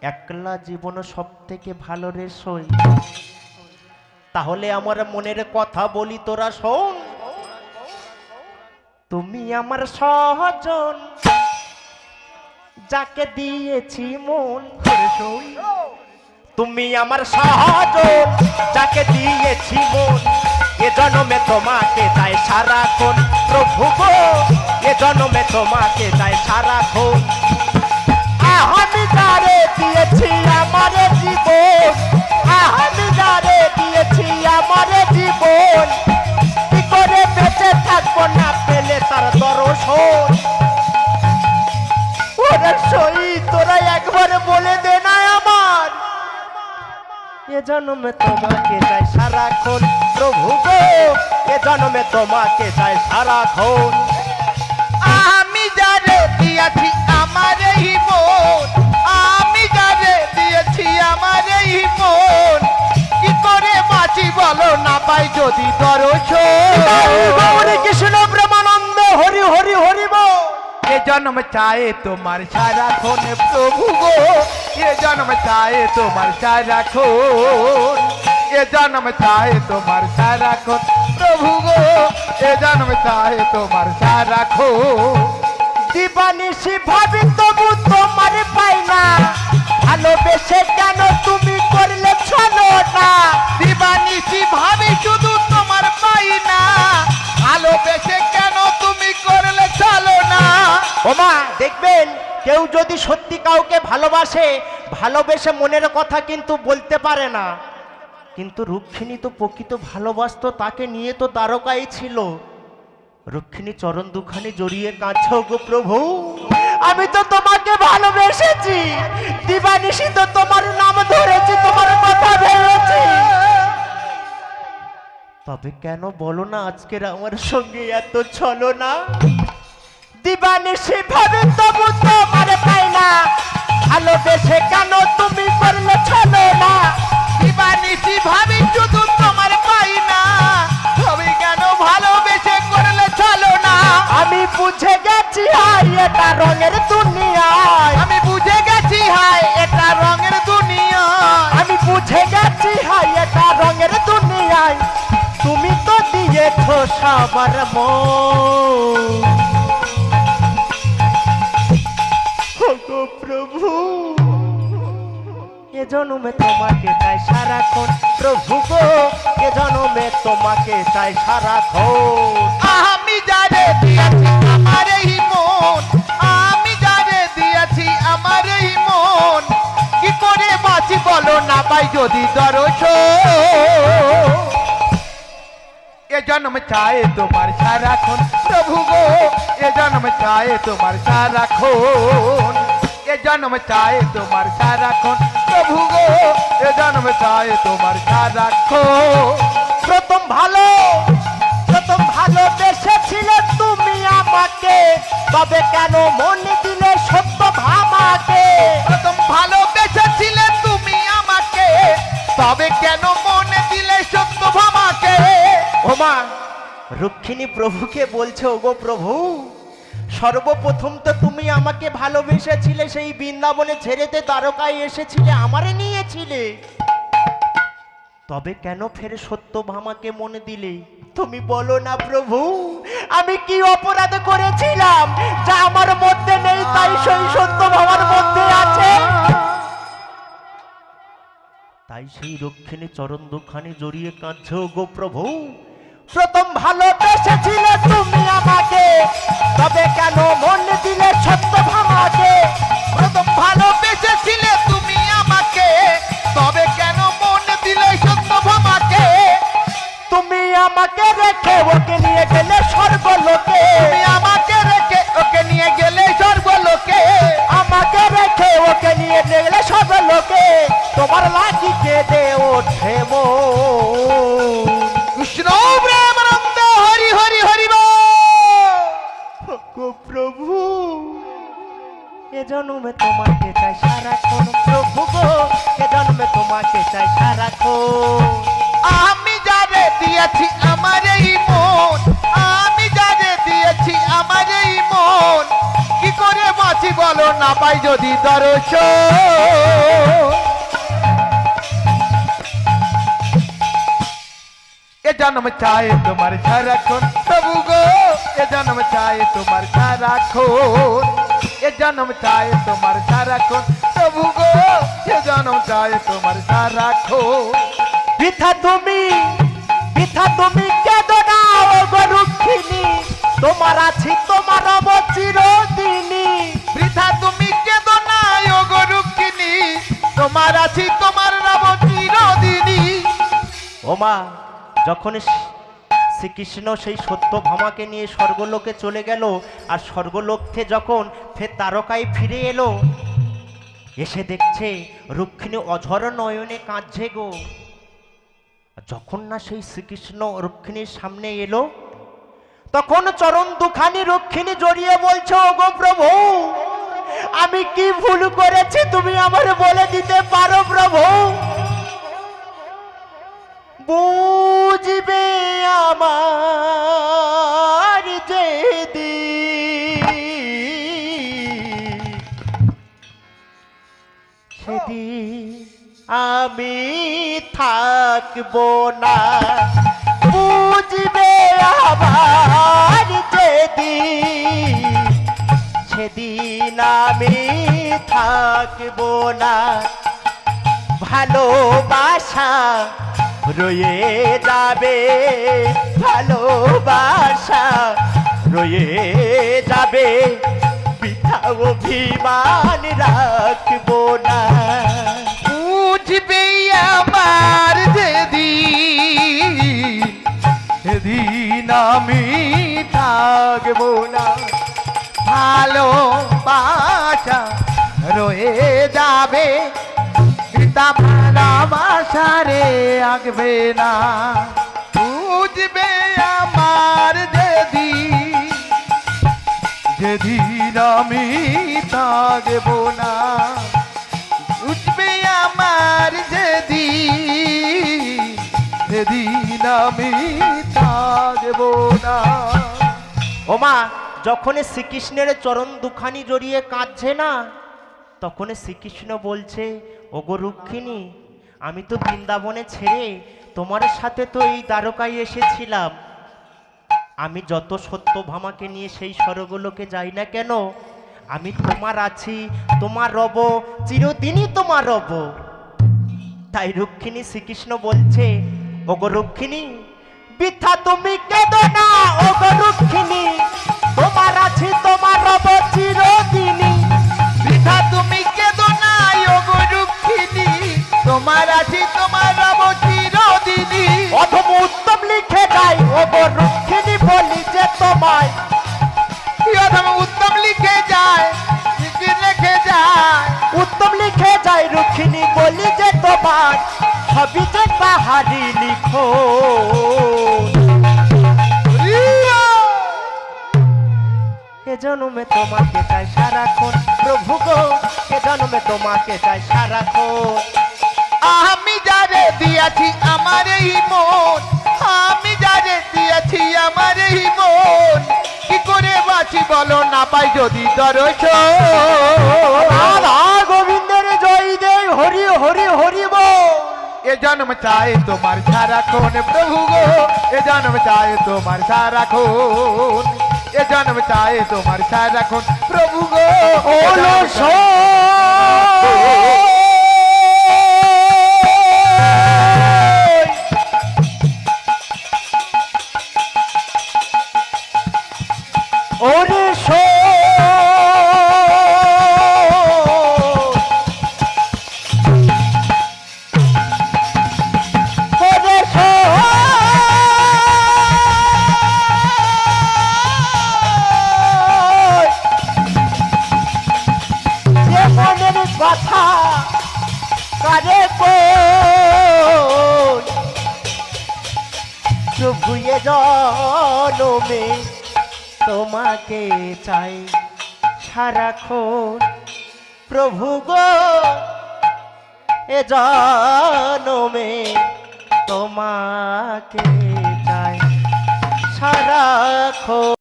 একলা জীবন সব থেকে ভালো রে সই। তাহলে আমার মনের কথা বলি তোরা শোন। তুমি আমার সহজন, যাকে দিয়েছি মন। তুমি আমার সহজন, যাকে দিয়েছি মন। এ জন্মে তোমাকে চাই সারাক্ষণ প্রভু গো, এ জন্মে তোমাকে চাই সারাক্ষণ। আমি যারে দিয়েছি আমার জীবন, আমি যারে দিয়েছি আমার জীবন, কি করে বেঁচে থাকবো না পেলে তার দর্শন। ওরে সই তোরা একবার বলে দে না আমার, এ জন্মে তোমাকে চাই সারাক্ষণ প্রভু গো, এ জন্মে তোমাকে চাই সারাক্ষণ। আমি যারে দিয়েছি আমার এই মন, আমি যারে দিয়েছি আমার এই মন, কি করে বাঁচি বলো না পাই যদি দর্শন। কৃষ্ণ প্রেমানন্দ হরি হরি হরি বল। এ জন্ম চায় তোমার সারাক্ষণ প্রভু গো, এ জন্ম চায় তোমার সারাক্ষণ, এ জন্ম চায় তোমার সারাক্ষণ প্রভু গো, এ জন্ম চায় তোমার সারাক্ষণ। দিবানিশি ভাবি তবু তোমার পাই না, ভালোবেসে কেন তুমি করলে ছলো না। দিবানিশি ভাবি শুধু তোমার পাই না, ভালোবেসে কেন তুমি করলে চলো না। ওমা দেখবেন কেউ যদি সত্যি কাউকে ভালোবাসে, ভালোবেসে মনের কথা কিন্তু বলতে পারে না। কিন্তু রুক্মিণী তো প্রকৃত ভালোবাসতো, তাকে নিয়ে তো দ্বারকায় ছিল। রুক্মিণী চরণ দুখানি জড়িয়ে কাঁদছে, গো প্রভু আমি তো তোমাকে ভালোবেসেছি, দিবানিশি তো তোমার নাম ধরেছি, তোমার কথা ভেবেছি। তবে কেন বলো না আজকের আমার সঙ্গে এত চলো না। দিবানিশি ভাবে তবু তোমার পাই না, ভালোবেসে কেন তুমি করলে চলো না। দিবানিশি ভাবি শুধু তোমার পাই না, তবে কেন ভালোবেসে করলে চলো না। আমি বুঝে গেছি হাই এটা রঙের দুনিয়ায়, আমি বুঝে গেছি হাই এটা রঙের দুনিয়া, আমি বুঝে গেছি হাই এটা রঙের দুনিয়ায়। তুমি তো দিয়েছো সবার মন, ওগো প্রভু এ জন্মে তোমাকে চাই সারাক্ষণ প্রভু গো, এ জন্মে তোমাকে চাই সারাক্ষণ। আমি যারে দিয়েছি আমার এই মন, আমি যারে দিয়েছি আমার এই মন, কি করে বাঁচি বলো না পাই যদি দর্শন। এ জন্ম চায় তোমার সারাক্ষণ প্রভু গো, এ জন্ম চায় তোমার সারাক্ষণ, এ জন্ম চায় তোমার সারাক্ষণ প্রভু গো, এ জন্ম চায় তোমার সারাক্ষণ। প্রথম ভালোবেসেছিলে তুমি আমাকে, তবে কেন মন দিলে সত্য ভামাকে। প্রথম ভালোবেসেছিলে তুমি আমাকে, তবে কেন মনে দিলে সত্য ভামাকে। ওমা রুক্মিণী প্রভুকে বলছে, ওগো প্রভু সর্বপ্রথম তো তুমি আমাকে ভালোবেসেছিলে, সেই বৃন্দাবনে ছেড়েতে দ্বারকায় এসেছিলে, আমারে নিয়েছিলে, তবে কেন ফের সত্যভামাকে মনে দিলে। তুমি বলো না প্রভু আমি কি অপরাধ করেছিলাম যা আমার মধ্যে নেই, তাই সেই সত্যভামার মধ্যে আছে। তাই সেই রক্ষিণী চরণ দুখানি জড়িয়ে কাঁদছে, গো প্রভু প্রথম ভালোবেসেছিলে তুমি আমাকে, তবে কেন মন দিলে সত্যভামাকে। প্রথম ভালোবেসেছিলে তুমি আমাকে, তবে কেন মন দিলে সত্য ভামাকে। তুমি আমাকে রেখে ওকে নিয়ে গেলে স্বর্গলোকে, তুমি আমাকে রেখে ওকে নিয়ে গেলে স্বর্গলোকে, আমাকে রেখে ওকে নিয়ে গেলে স্বর্গলোকে। তোমার লাগিতে দে ওঠে মন। কৃষ্ণ প্রেমানন্দ হরি হরি হরি বল। গো প্রভু এ জন্মে তোমাকে চাই সারাক্ষণ প্রভু গো, এ জন্মে তোমাকে চাই সারাক্ষণ। আমি যারে দিয়েছি আমার এই মন, আমি যারে দিয়েছি আমার এই মন, কি করে বাঁচি বলো না পাই যদি দর্শন। जन्म चाहे तुम्हारे साराखन प्रभु गो ये जन्म चाहे तुम्हारे साराखन ये जन्म चाहे तुम्हारे साराखन प्रभु गो ये जन्म चाहे तुम्हारे साराखन বৃথা তুমি কেঁদো না ও গো রুক্মিণী, তোমার আছি তোমার রব চিরদিনী। বৃথা তুমি কেঁদো না ও গো রুক্মিণী, তোমার আছি তোমার রব চিরদিনী। ওমা, যখন শ্রীকৃষ্ণ সেই সত্যভামাকে নিয়ে স্বর্গলোকে চলে গেল, আর স্বর্গলোকে যখন ফের তারকায় ফিরে এলো, এসে দেখছে রুক্মিণী অঝর নয়নে কাঁদছে গো। যখন না সেই শ্রীকৃষ্ণ রুক্মিণীর সামনে এলো, তখন চরণ দুখানি রুক্মিণী জড়িয়ে বলছে, ওগো প্রভু, আমি কি ভুল করেছি তুমি আমার বলে দিতে পারো প্রভু? বুঝবে আমার যেদিন, সেদিন আমি থাকবো না। বুঝবে আমার যেদিন, সেদিন আমি থাকবো না। ভালোবাসা রয়ে যাবে, ভালোবাসা রয়ে যাবে, বৃথা অভিমান রাখবো না। বুঝবে আমার যেদিন, সেদিন আমি থাকবো না। ভালোবাসা রয়ে যাবে, পিতা ভালোবাসা রে আগবে না। বুঝবে আমার যেদিন, যেদিন আমি থাকবো না। বুঝবে আমার যেদিন, সেদিন আমি থাকবো না। ওমা, যখন শ্রীকৃষ্ণের চরণ দুখানি জড়িয়ে কাঁদছে না, তখন শ্রীকৃষ্ণ বলছে, ওগো রুক্মিণী, আমি তো বৃন্দাবনে ছেড়ে তোমার সাথে তো এই দ্বারকায় এসেছিলাম। আমি যত সত্যভামাকে নিয়ে সেই স্বর্গলোকে যাই না কেন, আমি তোমার আছি, তোমার রব, চিরদিনই তোমার রব। তাই রুক্মিণী শ্রীকৃষ্ণ বলছে, ওগো রুক্মিণী, বৃথা তুমি কেঁদো না ওগো রুক্মিণী, তোমার আছি তোমার রব চিরদিনই। বৃথা তুমি কেঁদো না ওগো রুক্মিণী, তোমার আছি তোমার রব চিরদিনই। অধম উত্তম লিখে যায় ওগো রুক্মিণী, বলি যে তোমায়। অধম উত্তম লিখে যায়, লিখে যায়, উত্তম লিখে যায় রুক্মিণী, বলি যে তোমার, সবই যে তাহারি লিখো। এ জন্মে তোমাকে চাই সারাক্ষণ প্রভু গো, এ জন্মে তোমাকে চাই সারাক্ষণ। আমি যারে দিয়াছি আমার এই মন, আমি যারে দিয়াছি আমার এই মন, কি করে বাঁচি বলো না পাই যদি দর্শন। রাধা গোবিন্দের জয় দে, হরি হরি হরি বল। এ জন্ম চাই তোমার সারাক্ষণ প্রভু গো, এ জন্ম চাই তোমার সারাক্ষণ, এ জন্ম চাই তোমার সারাক্ষণ প্রভু গো। ওলো সো ওরে সো ওরে সো যে মনের কথা কারে কোন, প্রভু এ জনমে তোমাকে চাই সারাক্ষণ প্রভু গো, এ জনমে তোমাকে চাই সারাক্ষণ।